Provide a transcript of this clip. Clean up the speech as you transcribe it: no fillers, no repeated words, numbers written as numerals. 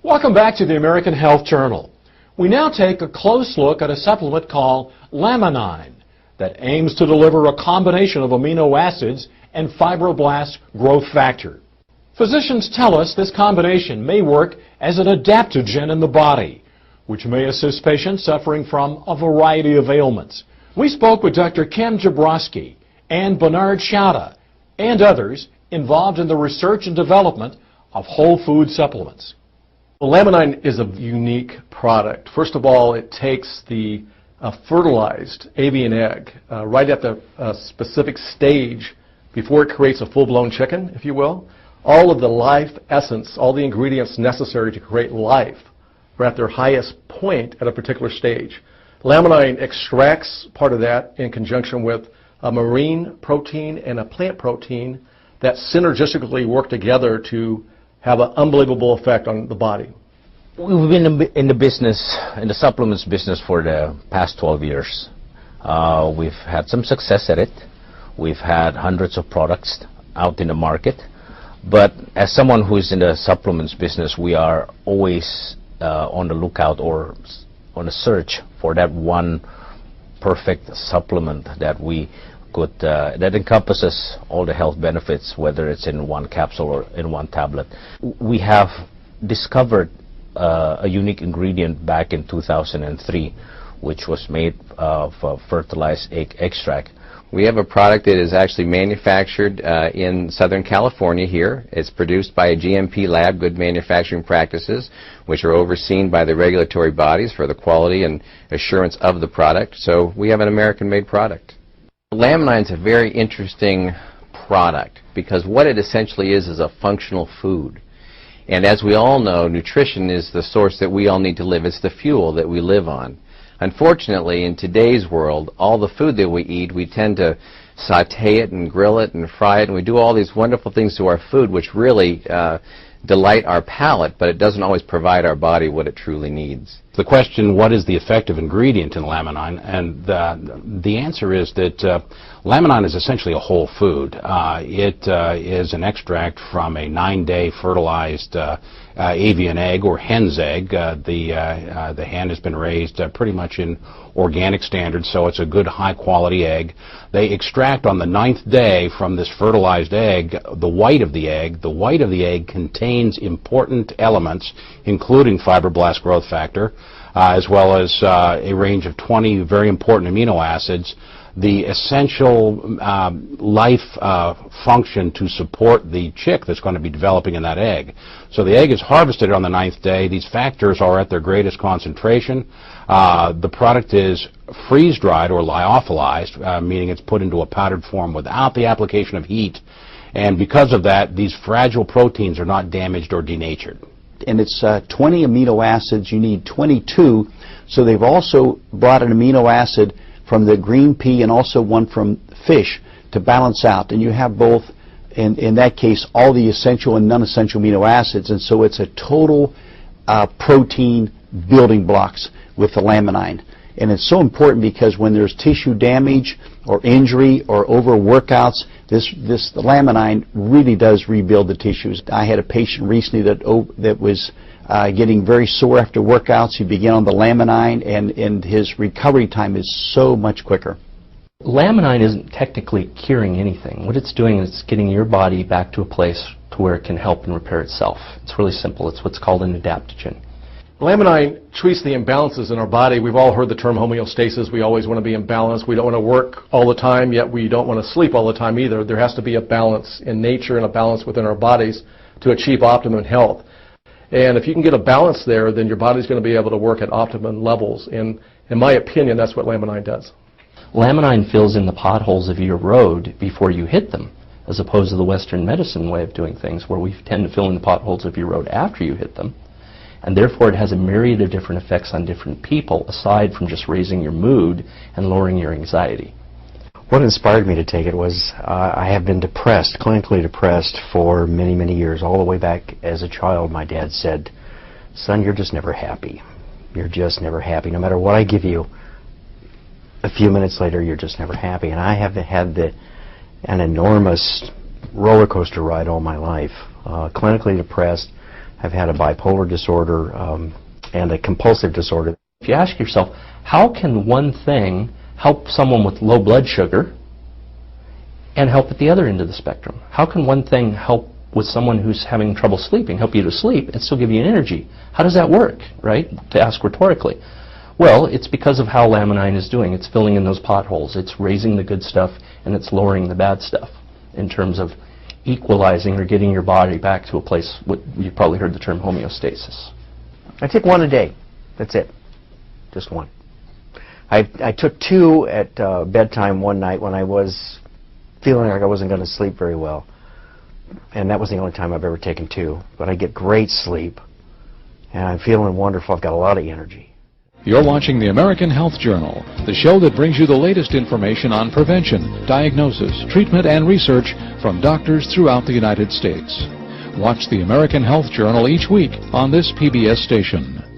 Welcome back to the American Health Journal. We now take a close look at a supplement called Lamininey that aims to deliver a combination of amino acids and fibroblast growth factor. Physicians tell us this combination may work as an adaptogen in the body, which may assist patients suffering from a variety of ailments. We spoke with Dr. Kim Jabrowski and Bernard Schauda and others involved in the research and development of whole food supplements. Well, Lamininey is a unique product. First of all, it takes the fertilized avian egg right at the specific stage before it creates a full-blown chicken, if you will. All of the life essence, all the ingredients necessary to create life are at their highest point at a particular stage. Lamininey extracts part of that in conjunction with a marine protein and a plant protein that synergistically work together to have an unbelievable effect on the body. We've been in the business, in the supplements business for the past 12 years. We've had some success at it. We've had hundreds of products out in the market. But as someone who is in the supplements business, we are always on the lookout or on a search for that one perfect supplement that we could, that encompasses all the health benefits, whether it's in one capsule or in one tablet. We have discovered a unique ingredient back in 2003, which was made of fertilized egg extract. We have a product that is actually manufactured in Southern California here. It's produced by a GMP lab, Good Manufacturing Practices, which are overseen by the regulatory bodies for the quality and assurance of the product. So we have an American-made product. Lamininey is a very interesting product because what it essentially is a functional food. And as we all know, nutrition is the source that we all need to live. It's the fuel that we live on. Unfortunately, in today's world, all the food that we eat, we tend to saute it and grill it and fry it, and we do all these wonderful things to our food which really delight our palate, but it doesn't always provide our body what it truly needs. The question, what is the effective ingredient in Lamininey? And the answer is that Lamininey is essentially a whole food. It is an extract from a 9-day fertilized avian egg or hen's egg. The hen has been raised pretty much in organic standards, so it's a good high-quality egg. They extract on the 9th day from this fertilized egg the white of the egg. The white of the egg contains important elements, including fibroblast growth factor, as well as a range of 20 very important amino acids, the essential life function to support the chick that's going to be developing in that egg. So the egg is harvested on the 9th day. These factors are at their greatest concentration. The product is freeze-dried or lyophilized, meaning it's put into a powdered form without the application of heat. And because of that, these fragile proteins are not damaged or denatured. And it's 20 amino acids. You need 22. So they've also brought an amino acid from the green pea and also one from fish to balance out. And you have both, in that case, all the essential and non-essential amino acids. And so it's a total protein building blocks with the Lamininey. And it's so important because when there's tissue damage or injury or overworkouts, the Lamininey really does rebuild the tissues. I had a patient recently that was getting very sore after workouts. He began on the Lamininey, and his recovery time is so much quicker. Lamininey isn't technically curing anything. What it's doing is getting your body back to a place to where it can help and repair itself. It's really simple. It's what's called an adaptogen. Lamininey treats the imbalances in our body. We've all heard the term homeostasis. We always want to be in balance. We don't want to work all the time, yet we don't want to sleep all the time either. There has to be a balance in nature and a balance within our bodies to achieve optimum health. And if you can get a balance there, then your body's going to be able to work at optimum levels. And in my opinion, that's what Lamininey does. Lamininey fills in the potholes of your road before you hit them, as opposed to the Western medicine way of doing things, where we tend to fill in the potholes of your road after you hit them. And therefore it has a myriad of different effects on different people, aside from just raising your mood and lowering your anxiety. What inspired me to take it was I have been depressed, clinically depressed, for many, many years. All the way back as a child, my dad said, "Son, you're just never happy. You're just never happy. No matter what I give you, a few minutes later, you're just never happy." And I have had an enormous roller coaster ride all my life. Clinically depressed, I've had a bipolar disorder and a compulsive disorder. If you ask yourself, how can one thing help someone with low blood sugar and help at the other end of the spectrum? How can one thing help with someone who's having trouble sleeping, help you to sleep and still give you energy? How does that work, right? To ask rhetorically. Well, it's because of how Laminine is doing. It's filling in those potholes. It's raising the good stuff and it's lowering the bad stuff in terms of equalizing or getting your body back to a place, what you've probably heard the term homeostasis. I take one a day. That's it. Just one. I took 2 at bedtime one night when I was feeling like I wasn't going to sleep very well. And that was the only time I've ever taken 2. But I get great sleep, and I'm feeling wonderful. I've got a lot of energy. You're watching the American Health Journal, the show that brings you the latest information on prevention, diagnosis, treatment, and research from doctors throughout the United States. Watch the American Health Journal each week on this PBS station.